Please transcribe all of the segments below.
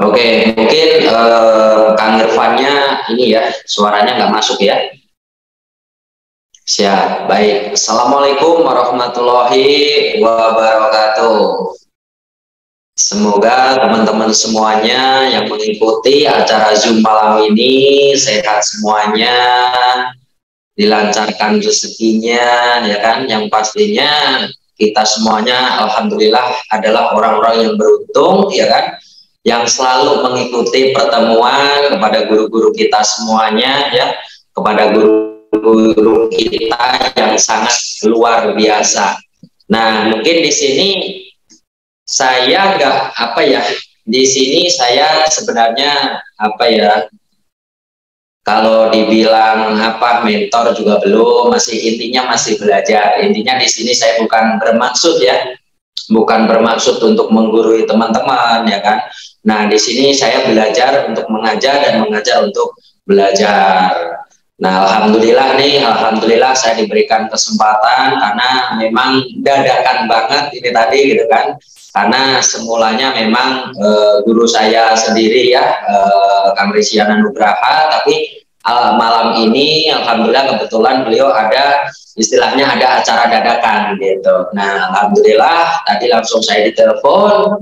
Oke, mungkin Kang Irfannya ini ya, suaranya nggak masuk ya. Siap, baik. Assalamualaikum warahmatullahi wabarakatuh. Semoga teman-teman semuanya yang mengikuti acara Zoom malam ini sehat semuanya, dilancarkan rezekinya, ya kan? Yang pastinya kita semuanya, alhamdulillah, adalah orang-orang yang beruntung, ya kan? Yang selalu mengikuti pertemuan kepada guru-guru kita semuanya, ya, kepada guru-guru kita yang sangat luar biasa. Nah, mungkin di sini saya nggak apa ya, di sini saya sebenarnya apa ya, kalau dibilang apa mentor juga belum, masih intinya masih belajar. Intinya di sini saya bukan bermaksud ya, bukan bermaksud untuk menggurui teman-teman ya kan. Nah, di sini saya belajar untuk mengajar dan mengajar untuk belajar. Nah, alhamdulillah nih, alhamdulillah saya diberikan kesempatan karena memang dadakan banget ini tadi gitu kan. Karena semulanya memang guru saya sendiri ya, Kang Risiana Nugraha, tapi malam ini alhamdulillah kebetulan beliau ada istilahnya ada acara dadakan gitu. Nah, alhamdulillah tadi langsung saya ditelepon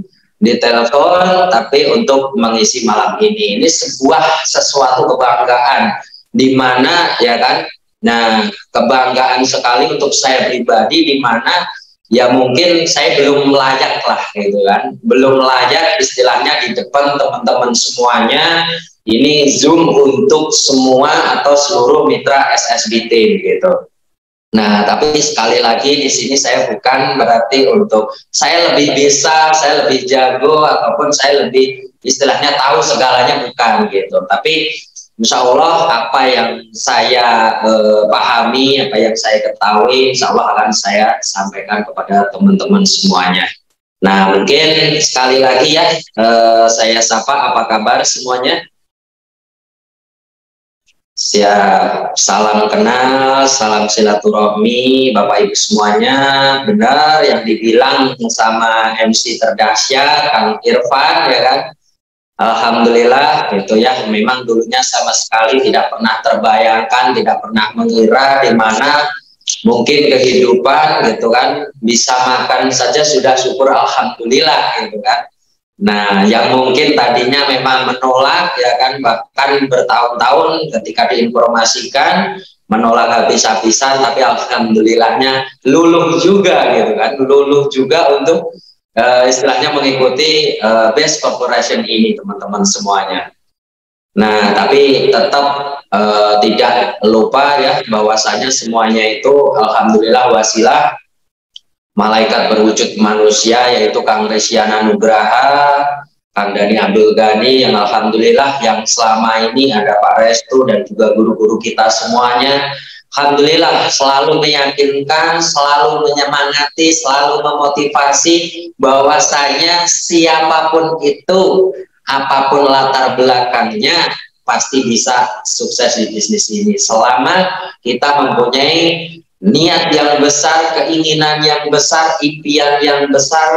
tapi untuk mengisi malam ini sebuah sesuatu kebanggaan di mana ya kan. Nah, kebanggaan sekali untuk saya pribadi di mana ya mungkin saya belum layak lah gitu kan, belum layak istilahnya di depan teman-teman semuanya. Ini Zoom untuk semua atau seluruh mitra SSBT gitu. Nah, tapi sekali lagi di sini saya bukan berarti untuk saya lebih bisa, saya lebih jago, ataupun saya lebih istilahnya tahu segalanya, bukan gitu. Tapi insya Allah apa yang saya pahami, apa yang saya ketahui, insya Allah akan saya sampaikan kepada teman-teman semuanya. Nah, mungkin sekali lagi ya, saya sapa, apa kabar semuanya? Siap, salam kenal, salam silaturahmi, Bapak Ibu semuanya. Benar yang dibilang sama MC terdahsyat, Kang Irfan, ya kan? Alhamdulillah, gitu ya. Memang dulunya sama sekali tidak pernah terbayangkan, tidak pernah mengira di mana mungkin kehidupan, gitu kan, bisa makan saja sudah syukur alhamdulillah, gitu kan. Nah, yang mungkin tadinya memang menolak, ya kan, bahkan bertahun-tahun ketika diinformasikan, menolak habis-habisan, tapi alhamdulillahnya luluh juga, gitu kan, luluh juga untuk istilahnya mengikuti best corporation ini, teman-teman semuanya. Nah, tapi tetap tidak lupa ya, bahwasanya semuanya itu alhamdulillah wasilah malaikat berwujud manusia, yaitu Kang Resiana Nugraha, Kang Dhani Abdul Ghani, yang alhamdulillah yang selama ini ada Pak Restu dan juga guru-guru kita semuanya, alhamdulillah selalu meyakinkan, selalu menyemangati, selalu memotivasi bahwasanya siapapun itu, apapun latar belakangnya, pasti bisa sukses di bisnis ini selama kita mempunyai niat yang besar, keinginan yang besar, impian yang besar,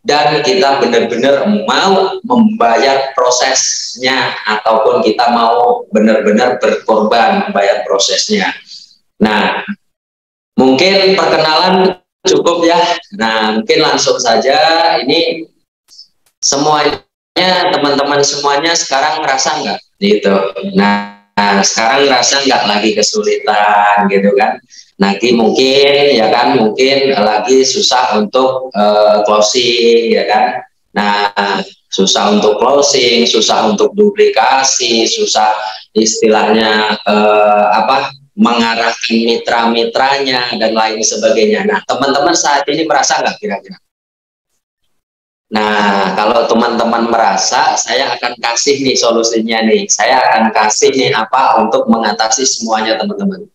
dan kita benar-benar mau membayar prosesnya, ataupun kita mau benar-benar berkorban membayar prosesnya. Nah, mungkin perkenalan cukup ya. Nah, mungkin langsung saja. Ini semuanya, teman-teman semuanya sekarang ngerasa nggak gitu? Nah, sekarang ngerasa nggak lagi kesulitan gitu kan? Nanti mungkin ya kan, mungkin lagi susah untuk closing ya kan. Nah, susah untuk closing, susah untuk duplikasi, susah istilahnya apa, mengarahkan mitra-mitranya dan lain sebagainya. Nah, teman-teman saat ini merasa nggak kira-kira? Nah, kalau teman-teman merasa, saya akan kasih nih solusinya nih. Saya akan kasih nih apa untuk mengatasi semuanya, teman-teman.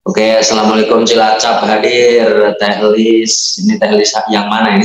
Oke, Assalamualaikum Cilacap hadir, Teh Elis. Ini Teh Elis yang mana ini?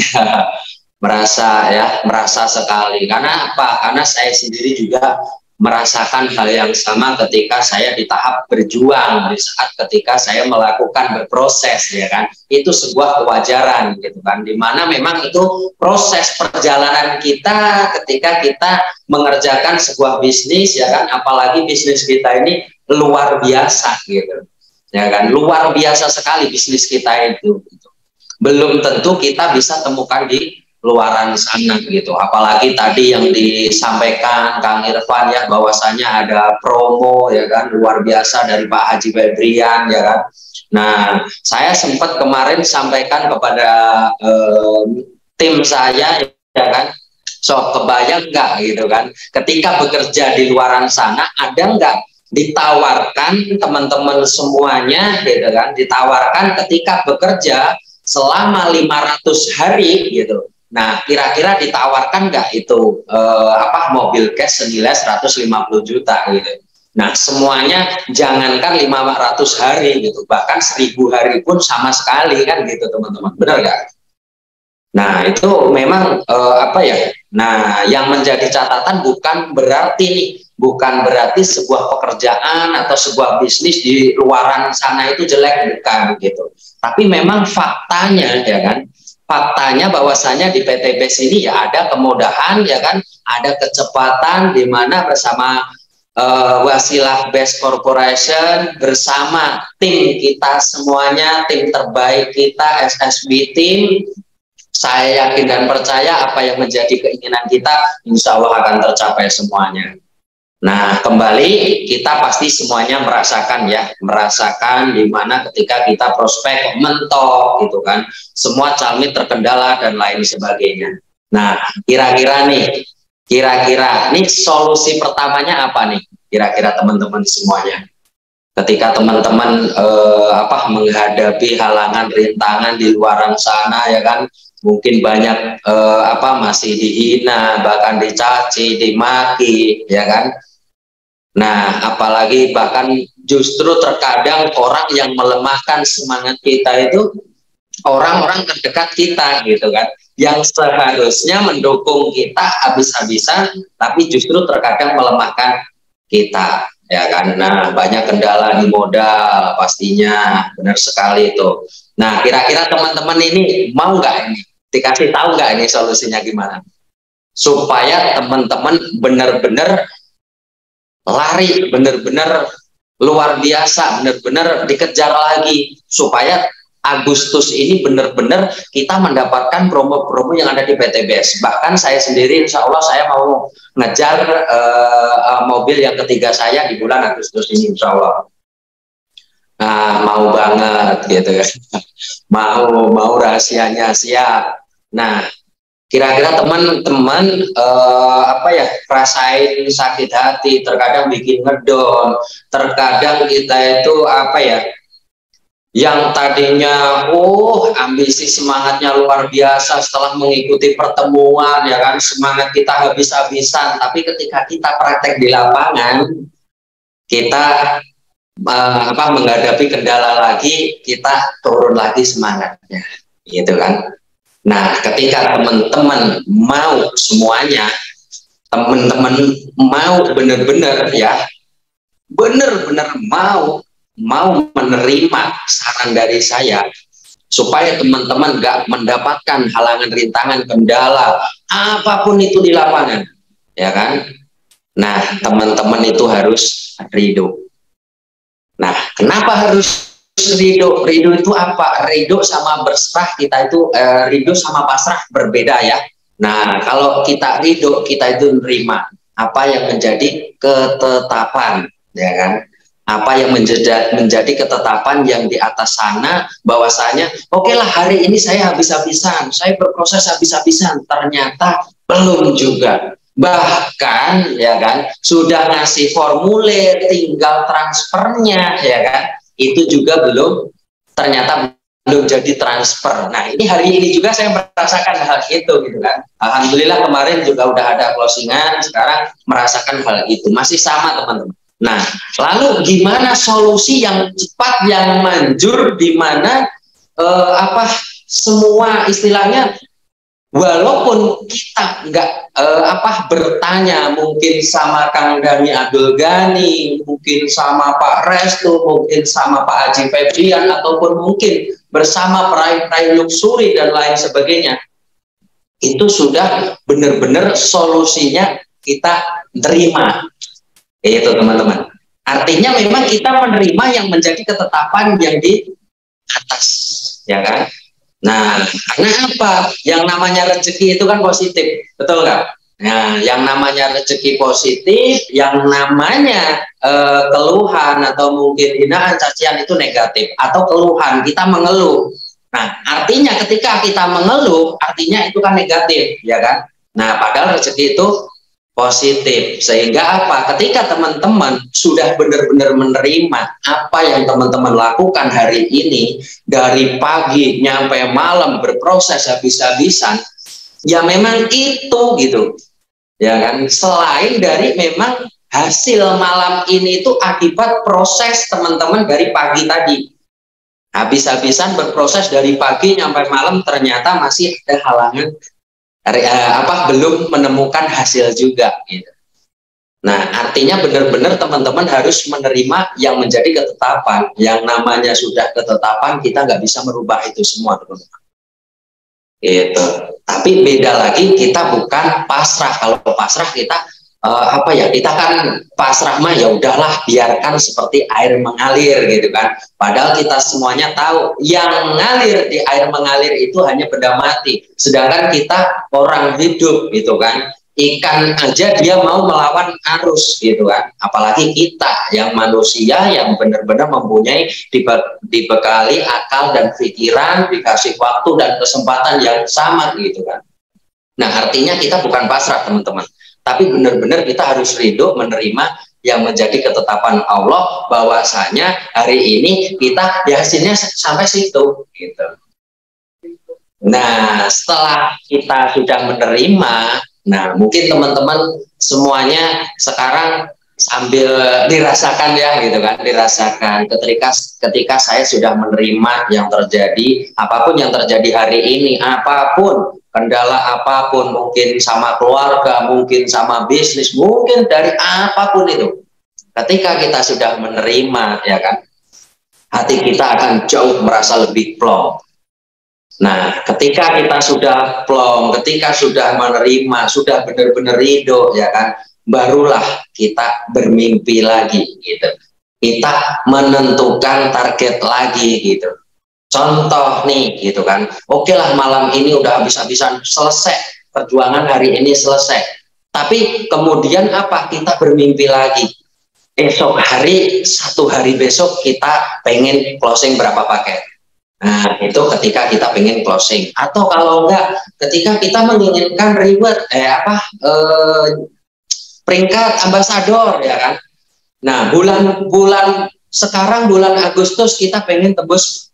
Merasa ya, merasa sekali. Karena apa? Karena saya sendiri juga merasakan hal yang sama ketika saya di tahap berjuang, di saat ketika saya melakukan berproses, ya kan, itu sebuah kewajaran gitu kan, dimana memang itu proses perjalanan kita ketika kita mengerjakan sebuah bisnis, ya kan, apalagi bisnis kita ini luar biasa gitu, ya kan, luar biasa sekali bisnis kita itu gitu. Belum tentu kita bisa temukan di luaran sana gitu, apalagi tadi yang disampaikan Kang Irfan ya, bahwasanya ada promo, ya kan, luar biasa dari Pak Haji Febrian, ya kan. Nah, saya sempat kemarin sampaikan kepada tim saya, ya kan, so kebayang nggak gitu kan, ketika bekerja di luaran sana ada nggak ditawarkan teman-teman semuanya gitu kan, ditawarkan ketika bekerja selama 500 hari gitu. Nah, kira-kira ditawarkan nggak itu mobil cash senilai 150 juta gitu. Nah, semuanya jangankan 500 hari gitu, bahkan 1000 hari pun sama sekali kan gitu teman-teman. Benar nggak? Nah, itu memang Nah, yang menjadi catatan bukan berarti sebuah pekerjaan atau sebuah bisnis di luaran sana itu jelek, bukan gitu. Tapi memang faktanya, ya kan, faktanya bahwasanya di PTBS ini ya ada kemudahan, ya kan, ada kecepatan di mana bersama Wasilah Best Corporation bersama tim kita semuanya, tim terbaik kita SSB Team, saya yakin dan percaya apa yang menjadi keinginan kita insya Allah akan tercapai semuanya. Nah, kembali kita pasti semuanya merasakan di mana ketika kita prospek mentok gitu kan, semua calmit terkendala dan lain sebagainya. Nah, kira-kira nih solusi pertamanya apa nih? Kira-kira teman-teman semuanya. Ketika teman-teman menghadapi halangan rintangan di luaran sana, ya kan, mungkin banyak masih dihina, bahkan dicaci, dimaki, ya kan. Nah, apalagi bahkan justru terkadang orang yang melemahkan semangat kita itu orang-orang terdekat kita gitu kan, yang seharusnya mendukung kita habis-habisan, tapi justru terkadang melemahkan kita, ya kan. Nah, banyak kendala di modal pastinya, benar sekali itu. Nah, kira-kira teman-teman ini mau nggak ini dikasih tahu nggak ini solusinya gimana supaya teman-teman benar-benar lari, benar-benar luar biasa, benar-benar dikejar lagi supaya Agustus ini benar-benar kita mendapatkan promo-promo yang ada di PTBS. Bahkan saya sendiri insya Allah saya mau ngejar mobil yang ketiga saya di bulan Agustus ini insya Allah. Nah, mau banget gitu ya. mau rahasianya siap. Nah, kira-kira teman-teman rasain sakit hati, terkadang bikin ngedon, terkadang kita itu yang tadinya ambisi semangatnya luar biasa setelah mengikuti pertemuan, ya kan, semangat kita habis-habisan, tapi ketika kita praktek di lapangan kita menghadapi kendala lagi, kita turun lagi semangatnya gitu kan. Nah, ketika teman-teman mau semuanya, teman-teman mau benar-benar benar-benar mau menerima saran dari saya supaya teman-teman gak mendapatkan halangan, rintangan, kendala apapun itu di lapangan, ya kan. Nah, teman-teman itu harus ridho. Nah, kenapa harus ridho? Ridho itu apa? Ridho sama berserah kita itu ridho sama pasrah berbeda ya. Nah, kalau kita ridho, kita itu menerima apa yang menjadi ketetapan, ya kan? Apa yang menjadi ketetapan yang di atas sana, bahwasanya oke lah, hari ini saya habis-habisan, saya berproses habis-habisan, ternyata belum juga. Bahkan, ya kan, sudah ngasih formulir, tinggal transfernya, ya kan, itu juga ternyata belum jadi transfer. Nah, ini hari ini juga saya merasakan hal itu gitu kan. Alhamdulillah kemarin juga udah ada closingan, sekarang merasakan hal itu. Masih sama teman-teman. Nah, lalu gimana solusi yang cepat, yang manjur, di mana semua istilahnya Walaupun kita nggak bertanya mungkin sama Kang Dhani Abdul Ghani, mungkin sama Pak Restu, mungkin sama Pak Haji Febrian, ataupun mungkin bersama peraih-peraih luxury dan lain sebagainya, itu sudah benar-benar solusinya kita terima. Itu teman-teman. Artinya memang kita menerima yang menjadi ketetapan yang di atas, ya kan? Nah, karena apa? Yang namanya rezeki itu kan positif, betul nggak? Nah, yang namanya rezeki positif, yang namanya keluhan atau mungkin hinaan, cacian itu negatif, atau keluhan, kita mengeluh. Nah, artinya ketika kita mengeluh, artinya itu kan negatif, ya kan? Nah, padahal rezeki itu positif. Sehingga apa? Ketika teman-teman sudah benar-benar menerima apa yang teman-teman lakukan hari ini, dari pagi nyampe malam berproses habis-habisan, ya memang itu gitu. Ya kan? Selain dari memang hasil malam ini itu akibat proses teman-teman dari pagi tadi. Habis-habisan berproses dari pagi nyampe malam, ternyata masih ada halangan, belum menemukan hasil juga gitu. Nah, artinya benar-benar teman-teman harus menerima yang menjadi ketetapan. Yang namanya sudah ketetapan, kita nggak bisa merubah itu semua, teman-teman. Gitu. Tapi beda lagi, kita bukan pasrah. Kalau pasrah kita kita kan pasrah mah ya udahlah, biarkan seperti air mengalir gitu kan. Padahal kita semuanya tahu yang mengalir di air mengalir itu hanya benda mati, sedangkan kita orang hidup gitu kan. Ikan aja dia mau melawan arus gitu kan, apalagi kita yang manusia yang benar-benar mempunyai dibekali akal dan pikiran, dikasih waktu dan kesempatan yang sama gitu kan. Nah, artinya kita bukan pasrah teman-teman, tapi benar-benar kita harus ridho menerima yang menjadi ketetapan Allah, bahwasanya hari ini kita hasilnya sampai situ gitu. Nah, setelah kita sudah menerima, nah mungkin teman-teman semuanya sekarang sambil dirasakan ya gitu kan, dirasakan ketika saya sudah menerima yang terjadi, apapun yang terjadi hari ini, apapun kendala apapun, mungkin sama keluarga, mungkin sama bisnis, mungkin dari apapun itu, ketika kita sudah menerima ya kan, hati kita akan jauh merasa lebih plong. Nah, ketika kita sudah plong, ketika sudah menerima, sudah benar-benar ridho ya kan, barulah kita bermimpi lagi gitu. Kita menentukan target lagi gitu. Contoh nih gitu kan, oke lah malam ini udah habis-habisan selesai, perjuangan hari ini selesai. Tapi kemudian apa? Kita bermimpi lagi. Esok hari, satu hari besok kita pengen closing berapa paket. Nah, itu ketika kita pengen closing. Atau kalau enggak, ketika kita menginginkan reward, peringkat ambasador ya kan. Nah, bulan sekarang bulan Agustus kita pengen tembus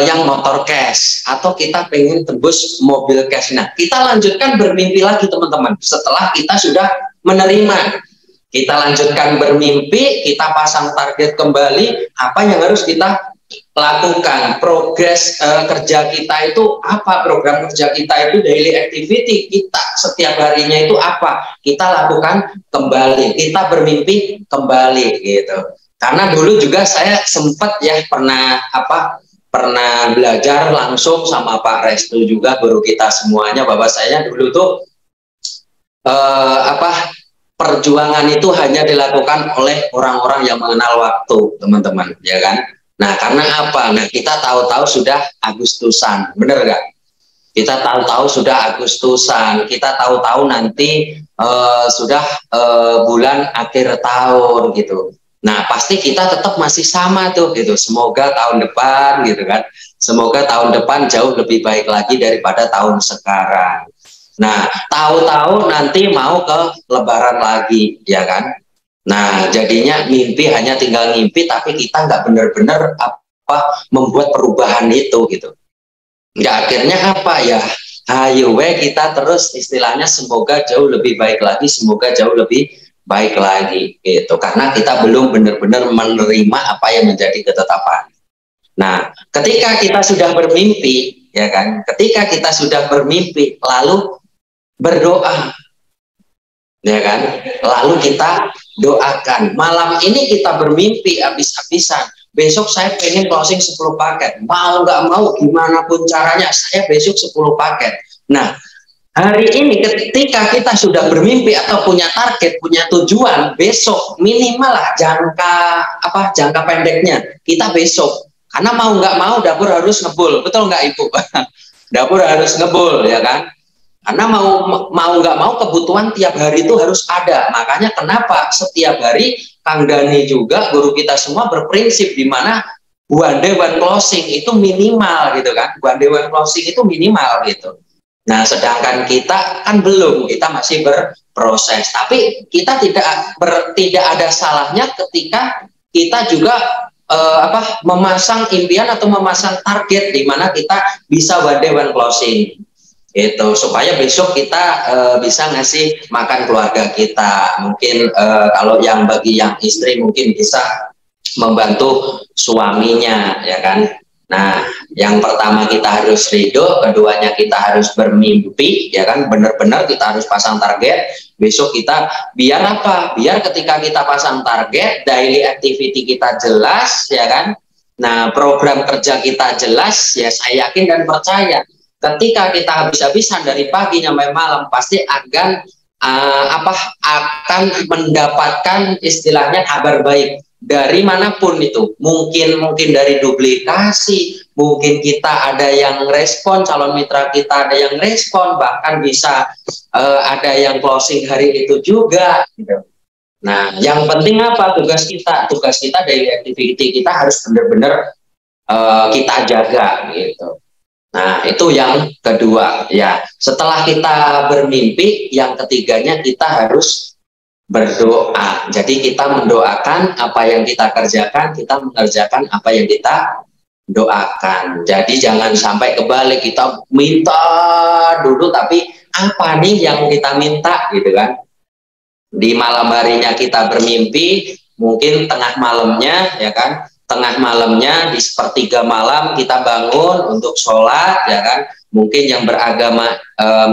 yang motor cash, atau kita pengen tembus mobil cash. Nah, kita lanjutkan bermimpi lagi teman-teman. Setelah kita sudah menerima, kita lanjutkan bermimpi, kita pasang target kembali, apa yang harus kita lakukan, progres kerja kita itu apa, program kerja kita itu daily activity kita setiap harinya itu apa, kita lakukan kembali, kita bermimpi kembali gitu. Karena dulu juga saya sempat ya pernah belajar langsung sama Pak Restu juga, guru kita semuanya, bahwasanya dulu tuh perjuangan itu hanya dilakukan oleh orang-orang yang mengenal waktu, teman-teman, ya kan. Nah, karena apa? Nah, kita tahu-tahu sudah Agustusan, bener nggak? Kita tahu-tahu sudah Agustusan, kita tahu-tahu nanti sudah bulan akhir tahun gitu. Nah, pasti kita tetap masih sama tuh gitu. Semoga tahun depan gitu kan. Semoga tahun depan jauh lebih baik lagi daripada tahun sekarang. Nah, tahu-tahu nanti mau ke Lebaran lagi, ya kan? Nah, jadinya mimpi hanya tinggal mimpi, tapi kita nggak benar-benar membuat perubahan itu gitu. Ya akhirnya apa ya? Ayo kita terus istilahnya semoga jauh lebih baik lagi, semoga jauh lebih baik lagi gitu. Karena kita belum benar-benar menerima apa yang menjadi ketetapan. Nah, ketika kita sudah bermimpi, ya kan? Ketika kita sudah bermimpi, lalu berdoa, ya kan? Lalu kita doakan. Malam ini kita bermimpi habis-habisan. Besok saya pengen closing 10 paket. Mau nggak mau, gimana pun caranya, saya besok 10 paket. Nah, hari ini ketika kita sudah bermimpi atau punya target, punya tujuan, besok minimal lah jangka pendeknya kita besok. Karena mau nggak mau dapur harus ngebul, betul nggak Ibu? Dapur harus ngebul, ya kan? Karena mau nggak mau kebutuhan tiap hari itu harus ada. Makanya kenapa setiap hari Kang Dani juga guru kita semua berprinsip di mana one day one closing itu minimal gitu kan. One day one closing itu minimal gitu. Nah, sedangkan kita kan belum, kita masih berproses. Tapi kita tidak ada salahnya ketika kita juga memasang impian atau memasang target di mana kita bisa one day one closing. Itu supaya besok kita bisa ngasih makan keluarga kita. Mungkin kalau bagi yang istri mungkin bisa membantu suaminya, ya kan. Nah, yang pertama kita harus ridho, keduanya kita harus bermimpi, ya kan, benar-benar kita harus pasang target. Besok kita biar apa? Biar ketika kita pasang target, daily activity kita jelas, ya kan. Nah, program kerja kita jelas, ya saya yakin dan percaya. Ketika kita habis-habisan dari pagi sampai malam, pasti akan akan mendapatkan istilahnya kabar baik. Dari manapun itu, mungkin dari duplikasi, mungkin kita ada yang respon, calon mitra kita ada yang respon, bahkan bisa ada yang closing hari itu juga gitu. Nah, yang penting apa? Tugas kita dari activity kita harus benar-benar kita jaga gitu. Nah, itu yang kedua ya. Setelah kita bermimpi, yang ketiganya kita harus berdoa. Jadi kita mendoakan apa yang kita kerjakan, kita mengerjakan apa yang kita doakan. Jadi jangan sampai kebalik, kita minta dulu tapi apa nih yang kita minta gitu kan. Di malam harinya kita bermimpi, mungkin tengah malamnya ya kan, tengah malamnya di sepertiga malam kita bangun untuk sholat ya kan. Mungkin yang beragama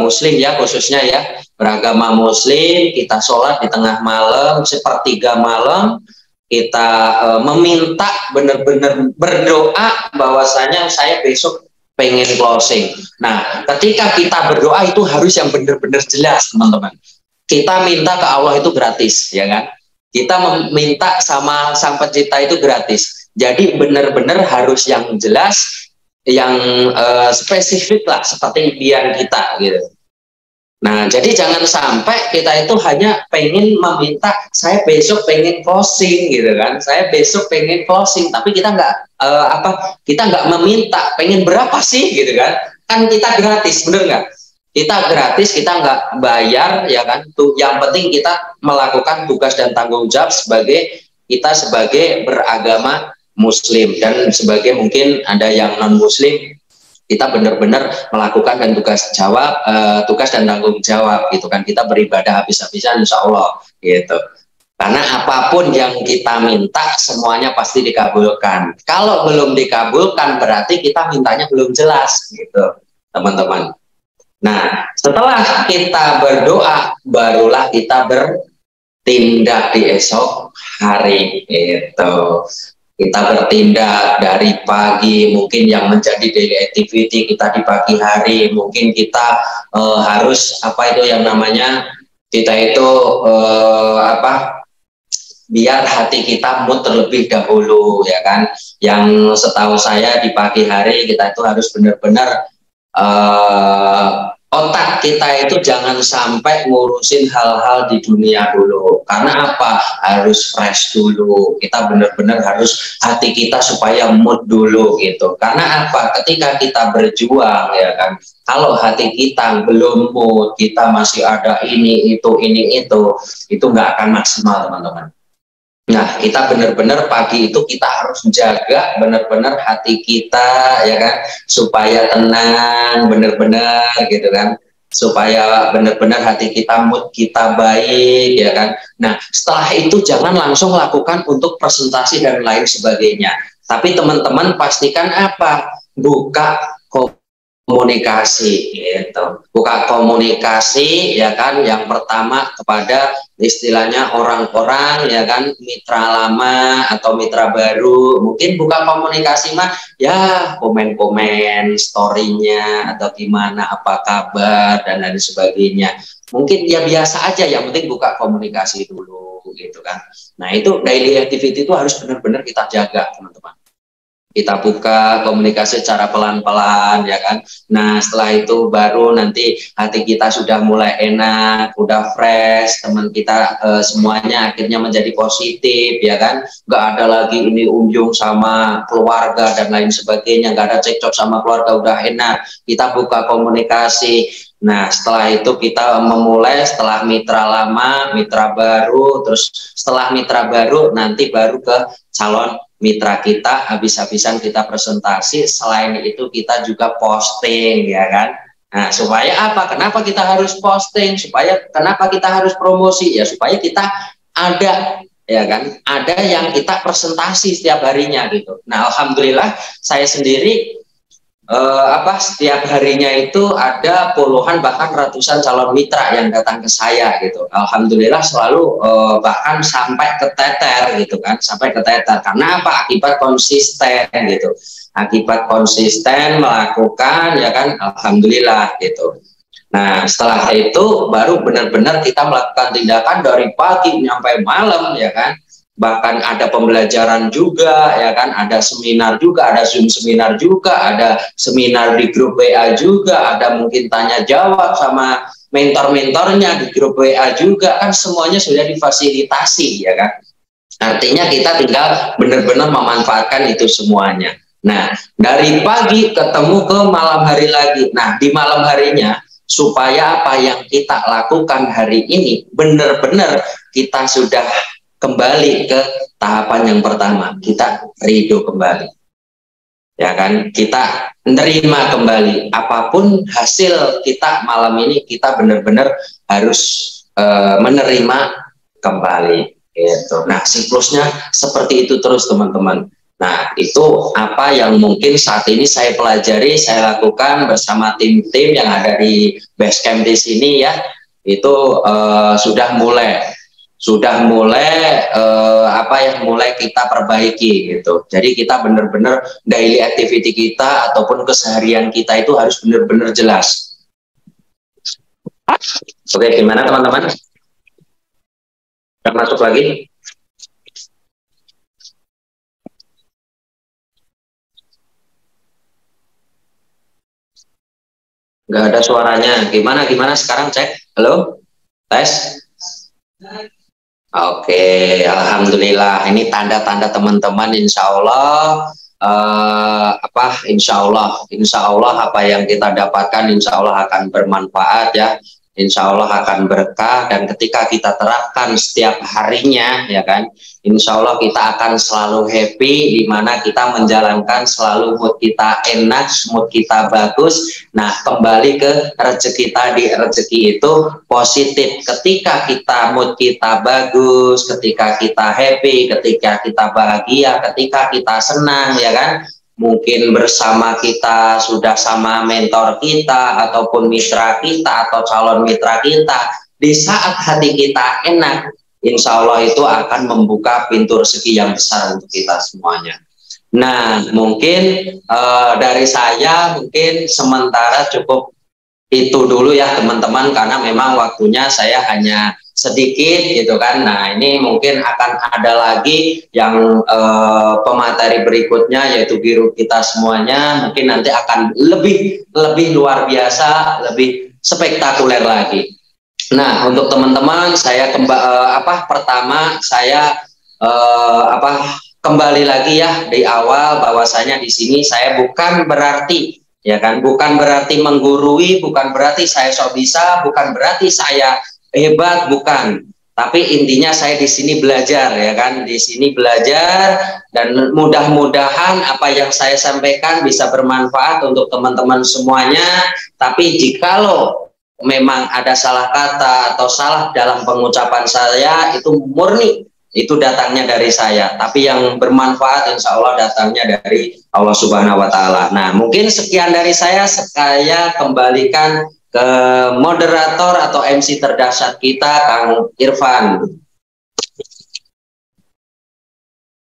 muslim ya, khususnya ya beragama muslim, kita sholat di tengah malam, sepertiga malam kita meminta, benar-benar berdoa bahwasanya saya besok pengen closing. Nah, ketika kita berdoa itu harus yang benar-benar jelas, teman-teman. Kita minta ke Allah itu gratis, ya kan? Kita meminta sama Sang Pencipta itu gratis. Jadi benar-benar harus yang jelas, yang spesifik lah, seperti impian kita gitu. Nah, jadi jangan sampai kita itu hanya pengen meminta, saya besok pengen closing gitu kan, saya besok pengen closing, tapi kita kita nggak meminta, pengen berapa sih gitu kan kita gratis, bener nggak? Kita gratis, kita nggak bayar ya kan. Tuh, yang penting kita melakukan tugas dan tanggung jawab kita sebagai beragama muslim, dan sebagai mungkin ada yang non muslim, kita benar-benar melakukan dan tugas dan tanggung jawab gitu kan. Kita beribadah habis-habisan insya Allah gitu. Karena apapun yang kita minta semuanya pasti dikabulkan. Kalau belum dikabulkan berarti kita mintanya belum jelas gitu, teman-teman. Nah, setelah kita berdoa barulah kita bertindak di esok hari itu. Kita bertindak dari pagi, mungkin yang menjadi daily activity kita di pagi hari, mungkin kita harus yang namanya kita itu biar hati kita mood terlebih dahulu ya kan. Yang setahu saya di pagi hari kita itu harus benar-benar otak kita itu jangan sampai ngurusin hal-hal di dunia dulu. Karena apa? Harus fresh dulu. Kita benar-benar harus hati kita supaya mood dulu gitu. Karena apa? Ketika kita berjuang ya kan, kalau hati kita belum mood, kita masih ada ini itu nggak akan maksimal, teman-teman. Nah, kita benar-benar pagi itu kita harus jaga benar-benar hati kita ya kan, supaya tenang benar-benar gitu kan, supaya benar-benar hati kita, mood kita baik ya kan. Nah, setelah itu jangan langsung lakukan untuk presentasi dan lain sebagainya. Tapi teman-teman pastikan buka komunikasi gitu. Buka komunikasi ya kan, yang pertama kepada istilahnya orang-orang ya kan, mitra lama atau mitra baru. Mungkin buka komunikasi mah ya komen-komen story-nya atau gimana, apa kabar dan lain sebagainya. Mungkin ya biasa aja, yang penting buka komunikasi dulu gitu kan. Nah, itu daily activity itu harus benar-benar kita jaga, teman-teman. Kita buka komunikasi secara pelan-pelan ya kan. Nah, setelah itu baru nanti hati kita sudah mulai enak, udah fresh, teman kita semuanya akhirnya menjadi positif ya kan. Nggak ada lagi ini unjung sama keluarga dan lain sebagainya, nggak ada cekcok sama keluarga, udah enak. Kita buka komunikasi. Nah, setelah itu kita memulai, setelah mitra lama, mitra baru, terus setelah mitra baru nanti baru ke calon mitra kita, habis-habisan kita presentasi. Selain itu kita juga posting ya kan. Nah, supaya apa? Kenapa kita harus posting? Kenapa kita harus promosi? Ya supaya kita ada ya kan, ada yang kita presentasi setiap harinya gitu. Nah, alhamdulillah saya sendiri setiap harinya itu ada puluhan bahkan ratusan calon mitra yang datang ke saya gitu. Alhamdulillah selalu bahkan sampai keteter gitu kan, sampai keteter. Karena apa? Akibat konsisten gitu. Akibat konsisten melakukan ya kan, alhamdulillah gitu. Nah, setelah itu baru benar-benar kita melakukan tindakan dari pagi sampai malam ya kan. Bahkan ada pembelajaran juga ya kan, ada seminar juga, ada Zoom seminar juga, ada seminar di grup WA juga, ada mungkin tanya jawab sama mentor-mentornya di grup WA juga, kan semuanya sudah difasilitasi ya kan. Artinya kita tinggal benar-benar memanfaatkan itu semuanya. Nah, dari pagi ketemu ke malam hari lagi. Nah, di malam harinya supaya apa yang kita lakukan hari ini benar-benar kita sudah kembali ke tahapan yang pertama, kita ridho kembali ya kan, kita menerima kembali apapun hasil kita malam ini, kita benar-benar harus menerima kembali gitu. Nah, siklusnya seperti itu terus teman-teman. Nah, itu apa yang mungkin saat ini saya pelajari, saya lakukan bersama tim-tim yang ada di Basecamp di sini ya. Itu sudah mulai mulai kita perbaiki gitu. Jadi kita benar-benar daily activity kita ataupun keseharian kita itu harus benar-benar jelas. Oke, gimana teman-teman? Masuk lagi? Nggak ada suaranya. Gimana sekarang, cek? Halo? Tes? Oke, alhamdulillah. Ini tanda-tanda teman-teman, insya Allah insya Allah apa yang kita dapatkan insya Allah akan bermanfaat ya, insya Allah akan berkah, dan ketika kita terapkan setiap harinya ya kan, insya Allah kita akan selalu happy, di mana kita menjalankan selalu mood kita enak, mood kita bagus. Nah, kembali ke rezeki tadi, rezeki itu positif. Ketika kita mood kita bagus, ketika kita happy, ketika kita bahagia, ketika kita senang ya kan, mungkin bersama kita sudah sama mentor kita ataupun mitra kita atau calon mitra kita, di saat hati kita enak, insya Allah itu akan membuka pintu rezeki yang besar untuk kita semuanya. Nah, mungkin dari saya mungkin sementara cukup itu dulu ya teman-teman, karena memang waktunya saya hanya sedikit gitu kan. Nah, ini mungkin akan ada lagi yang pemateri berikutnya, yaitu biru kita semuanya, mungkin nanti akan lebih luar biasa, lebih spektakuler lagi. Nah, untuk teman-teman saya pertama saya kembali lagi ya di awal, bahwasanya di sini saya bukan berarti ya kan, bukan berarti menggurui, bukan berarti saya sok bisa, bukan berarti saya hebat, bukan. Tapi intinya saya di sini belajar ya kan, di sini belajar, dan mudah-mudahan apa yang saya sampaikan bisa bermanfaat untuk teman-teman semuanya. Tapi jikalau memang ada salah kata atau salah dalam pengucapan saya, itu murni itu datangnya dari saya, tapi yang bermanfaat insya Allah datangnya dari Allah Subhanahu wa Ta'ala. Nah, mungkin sekian dari saya kembalikan ke moderator atau MC terdahsyat kita, Kang Irfan.